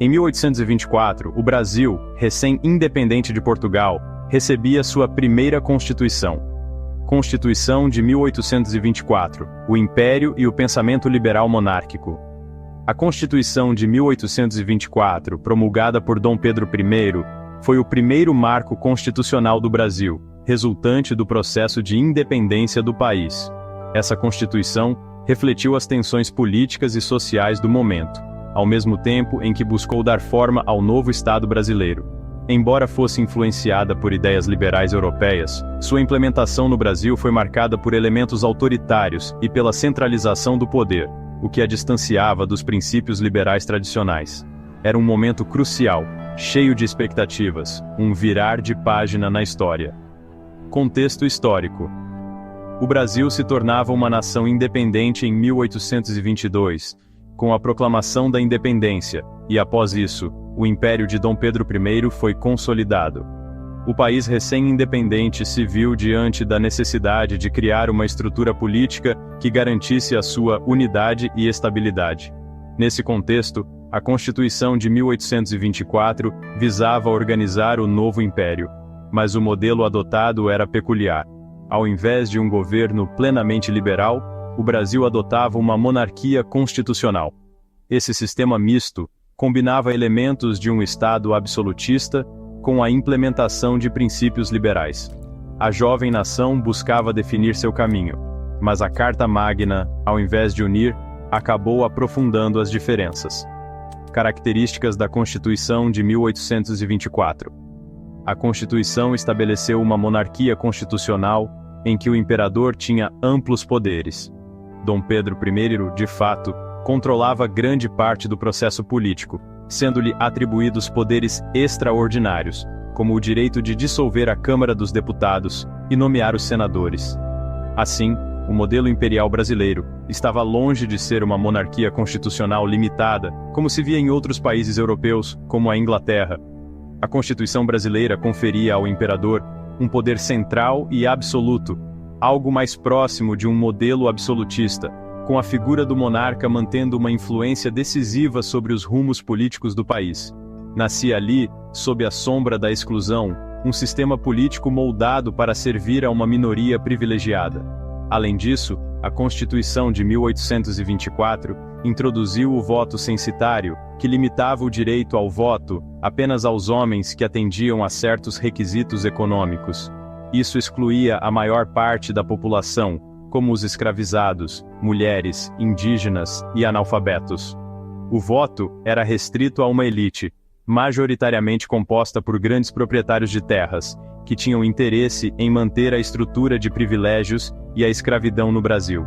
Em 1824, o Brasil, recém-independente de Portugal, recebia sua primeira Constituição. Constituição de 1824, o Império e o pensamento liberal monárquico. A Constituição de 1824, promulgada por Dom Pedro I, foi o primeiro marco constitucional do Brasil, resultante do processo de independência do país. Essa Constituição refletiu as tensões políticas e sociais do momento, ao mesmo tempo em que buscou dar forma ao novo Estado brasileiro. Embora fosse influenciada por ideias liberais europeias, sua implementação no Brasil foi marcada por elementos autoritários e pela centralização do poder, o que a distanciava dos princípios liberais tradicionais. Era um momento crucial, cheio de expectativas, um virar de página na história. Contexto histórico. O Brasil se tornava uma nação independente em 1822, com a proclamação da independência, e após isso, o Império de Dom Pedro I foi consolidado. O país recém-independente se viu diante da necessidade de criar uma estrutura política que garantisse a sua unidade e estabilidade. Nesse contexto, a Constituição de 1824 visava organizar o novo império, mas o modelo adotado era peculiar. Ao invés de um governo plenamente liberal, o Brasil adotava uma monarquia constitucional. Esse sistema misto combinava elementos de um Estado absolutista com a implementação de princípios liberais. A jovem nação buscava definir seu caminho, mas a Carta Magna, ao invés de unir, acabou aprofundando as diferenças. Características da Constituição de 1824. A Constituição estabeleceu uma monarquia constitucional em que o imperador tinha amplos poderes. Dom Pedro I, de fato, controlava grande parte do processo político, sendo-lhe atribuídos poderes extraordinários, como o direito de dissolver a Câmara dos Deputados e nomear os senadores. Assim, o modelo imperial brasileiro estava longe de ser uma monarquia constitucional limitada, como se via em outros países europeus, como a Inglaterra. A Constituição brasileira conferia ao imperador um poder central e absoluto, algo mais próximo de um modelo absolutista, com a figura do monarca mantendo uma influência decisiva sobre os rumos políticos do país. Nascia ali, sob a sombra da exclusão, um sistema político moldado para servir a uma minoria privilegiada. Além disso, a Constituição de 1824 introduziu o voto censitário, que limitava o direito ao voto apenas aos homens que atendiam a certos requisitos econômicos. Isso excluía a maior parte da população, como os escravizados, mulheres, indígenas e analfabetos. O voto era restrito a uma elite, majoritariamente composta por grandes proprietários de terras, que tinham interesse em manter a estrutura de privilégios e a escravidão no Brasil.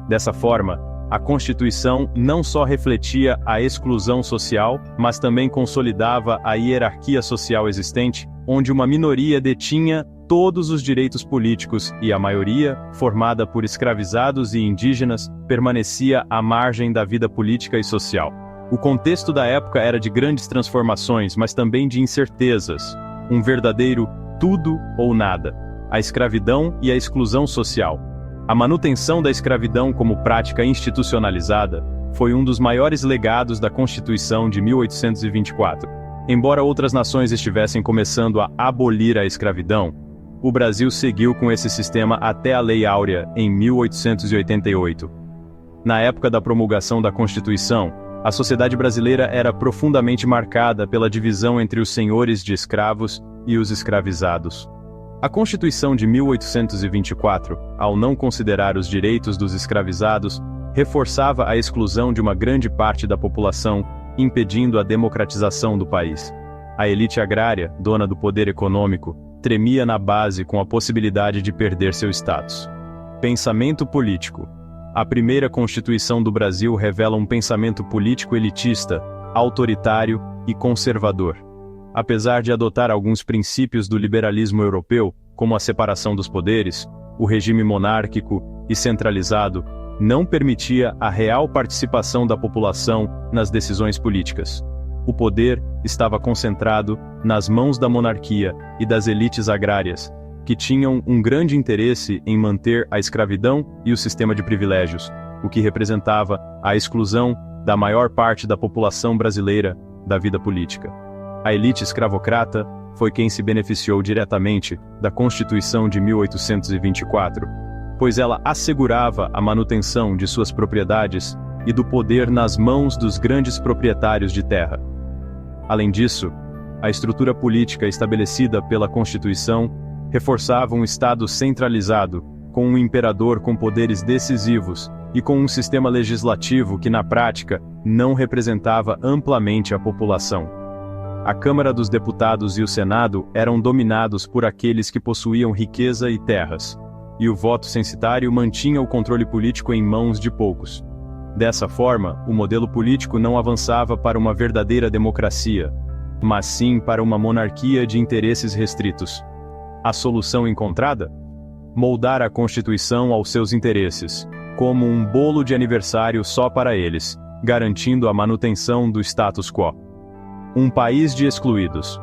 Dessa forma, a Constituição não só refletia a exclusão social, mas também consolidava a hierarquia social existente, onde uma minoria detinha todos os direitos políticos e a maioria, formada por escravizados e indígenas, permanecia à margem da vida política e social. O contexto da época era de grandes transformações, mas também de incertezas. Um verdadeiro tudo ou nada. A escravidão e a exclusão social. A manutenção da escravidão como prática institucionalizada foi um dos maiores legados da Constituição de 1824. Embora outras nações estivessem começando a abolir a escravidão, o Brasil seguiu com esse sistema até a Lei Áurea, em 1888. Na época da promulgação da Constituição, a sociedade brasileira era profundamente marcada pela divisão entre os senhores de escravos e os escravizados. A Constituição de 1824, ao não considerar os direitos dos escravizados, reforçava a exclusão de uma grande parte da população, impedindo a democratização do país. A elite agrária, dona do poder econômico, tremia na base com a possibilidade de perder seu status. Pensamento político. A primeira Constituição do Brasil revela um pensamento político elitista, autoritário e conservador. Apesar de adotar alguns princípios do liberalismo europeu, como a separação dos poderes, o regime monárquico e centralizado não permitia a real participação da população nas decisões políticas. O poder estava concentrado nas mãos da monarquia e das elites agrárias, que tinham um grande interesse em manter a escravidão e o sistema de privilégios, o que representava a exclusão da maior parte da população brasileira da vida política. A elite escravocrata foi quem se beneficiou diretamente da Constituição de 1824, pois ela assegurava a manutenção de suas propriedades e do poder nas mãos dos grandes proprietários de terra. Além disso, a estrutura política estabelecida pela Constituição reforçava um Estado centralizado, com um imperador com poderes decisivos e com um sistema legislativo que, na prática, não representava amplamente a população. A Câmara dos Deputados e o Senado eram dominados por aqueles que possuíam riqueza e terras, e o voto censitário mantinha o controle político em mãos de poucos. Dessa forma, o modelo político não avançava para uma verdadeira democracia, mas sim para uma monarquia de interesses restritos. A solução encontrada? Moldar a Constituição aos seus interesses, como um bolo de aniversário só para eles, garantindo a manutenção do status quo. Um país de excluídos.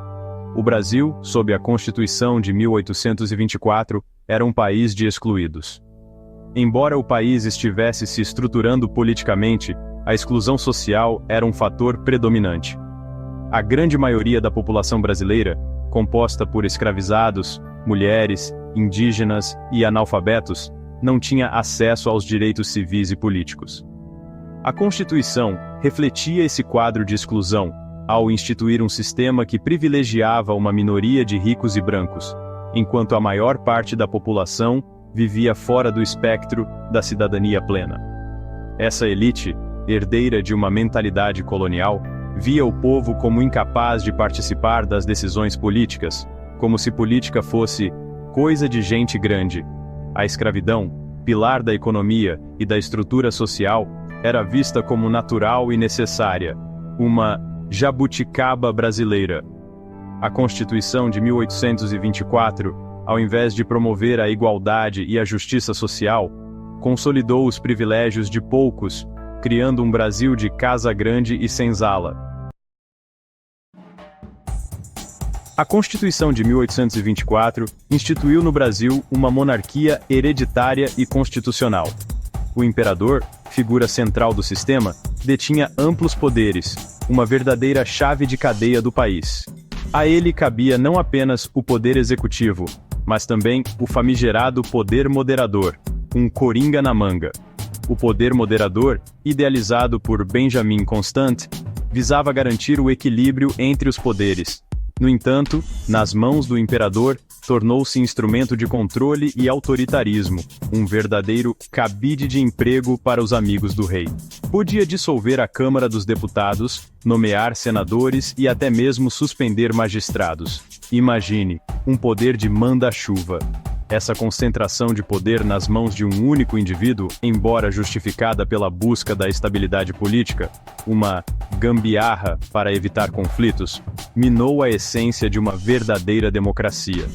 O Brasil, sob a Constituição de 1824, era um país de excluídos. Embora o país estivesse se estruturando politicamente, a exclusão social era um fator predominante. A grande maioria da população brasileira, composta por escravizados, mulheres, indígenas e analfabetos, não tinha acesso aos direitos civis e políticos. A Constituição refletia esse quadro de exclusão, ao instituir um sistema que privilegiava uma minoria de ricos e brancos, enquanto a maior parte da população vivia fora do espectro da cidadania plena. Essa elite, herdeira de uma mentalidade colonial, via o povo como incapaz de participar das decisões políticas, como se política fosse coisa de gente grande. A escravidão, pilar da economia e da estrutura social, era vista como natural e necessária, uma jabuticaba brasileira. A Constituição de 1824, ao invés de promover a igualdade e a justiça social, consolidou os privilégios de poucos, criando um Brasil de casa grande e senzala. A Constituição de 1824 instituiu no Brasil uma monarquia hereditária e constitucional. O imperador, figura central do sistema, detinha amplos poderes, uma verdadeira chave de cadeia do país. A ele cabia não apenas o poder executivo, mas também o famigerado poder moderador, um coringa na manga. O poder moderador, idealizado por Benjamin Constant, visava garantir o equilíbrio entre os poderes. No entanto, nas mãos do imperador, tornou-se instrumento de controle e autoritarismo, um verdadeiro cabide de emprego para os amigos do rei. Podia dissolver a Câmara dos Deputados, nomear senadores e até mesmo suspender magistrados. Imagine, um poder de manda-chuva. Essa concentração de poder nas mãos de um único indivíduo, embora justificada pela busca da estabilidade política, uma gambiarra para evitar conflitos, minou a essência de uma verdadeira democracia.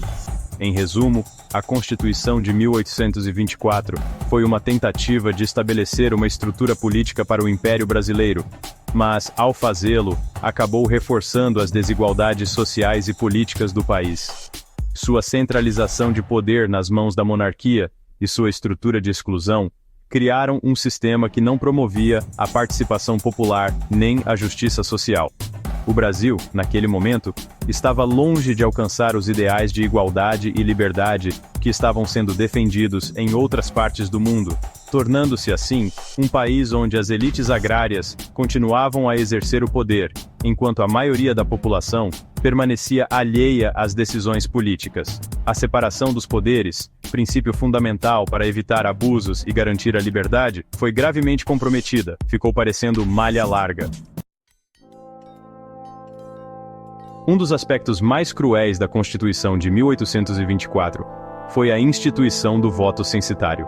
Em resumo, a Constituição de 1824 foi uma tentativa de estabelecer uma estrutura política para o Império Brasileiro, mas, ao fazê-lo, acabou reforçando as desigualdades sociais e políticas do país. Sua centralização de poder nas mãos da monarquia e sua estrutura de exclusão criaram um sistema que não promovia a participação popular nem a justiça social. O Brasil, naquele momento, estava longe de alcançar os ideais de igualdade e liberdade que estavam sendo defendidos em outras partes do mundo, tornando-se assim um país onde as elites agrárias continuavam a exercer o poder, enquanto a maioria da população permanecia alheia às decisões políticas. A separação dos poderes, princípio fundamental para evitar abusos e garantir a liberdade, foi gravemente comprometida, ficou parecendo malha larga. Um dos aspectos mais cruéis da Constituição de 1824 foi a instituição do voto censitário.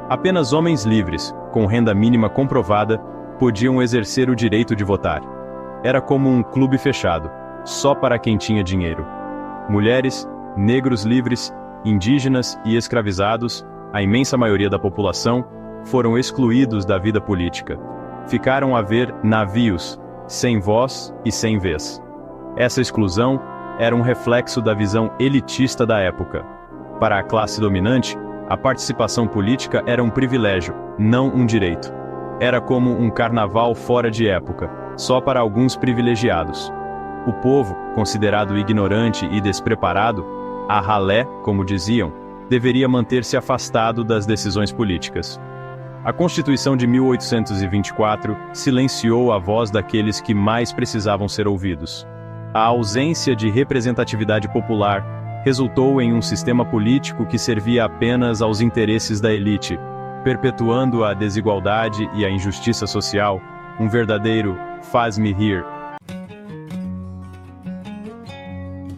Apenas homens livres, com renda mínima comprovada, podiam exercer o direito de votar. Era como um clube fechado, só para quem tinha dinheiro. Mulheres, negros livres, indígenas e escravizados, a imensa maioria da população, foram excluídos da vida política. Ficaram a ver navios, sem voz e sem vez. Essa exclusão era um reflexo da visão elitista da época. Para a classe dominante, a participação política era um privilégio, não um direito. Era como um carnaval fora de época, só para alguns privilegiados. O povo, considerado ignorante e despreparado, a ralé, como diziam, deveria manter-se afastado das decisões políticas. A Constituição de 1824 silenciou a voz daqueles que mais precisavam ser ouvidos. A ausência de representatividade popular resultou em um sistema político que servia apenas aos interesses da elite, perpetuando a desigualdade e a injustiça social, um verdadeiro faz-me rir.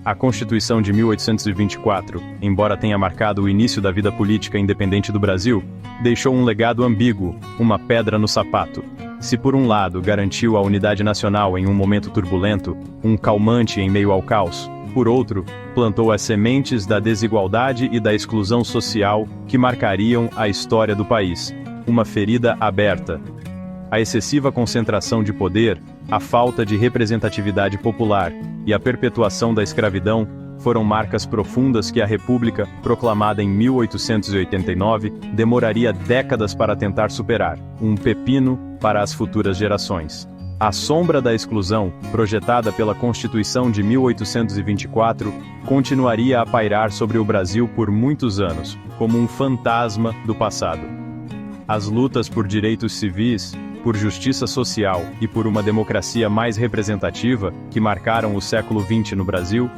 A Constituição de 1824, embora tenha marcado o início da vida política independente do Brasil, deixou um legado ambíguo, uma pedra no sapato. Se por um lado garantiu a unidade nacional em um momento turbulento, um calmante em meio ao caos, por outro, plantou as sementes da desigualdade e da exclusão social que marcariam a história do país, uma ferida aberta. A excessiva concentração de poder, a falta de representatividade popular e a perpetuação da escravidão foram marcas profundas que a República, proclamada em 1889, demoraria décadas para tentar superar, um pepino para as futuras gerações. A sombra da exclusão, projetada pela Constituição de 1824, continuaria a pairar sobre o Brasil por muitos anos, como um fantasma do passado. As lutas por direitos civis, por justiça social e por uma democracia mais representativa, que marcaram o século XX no Brasil,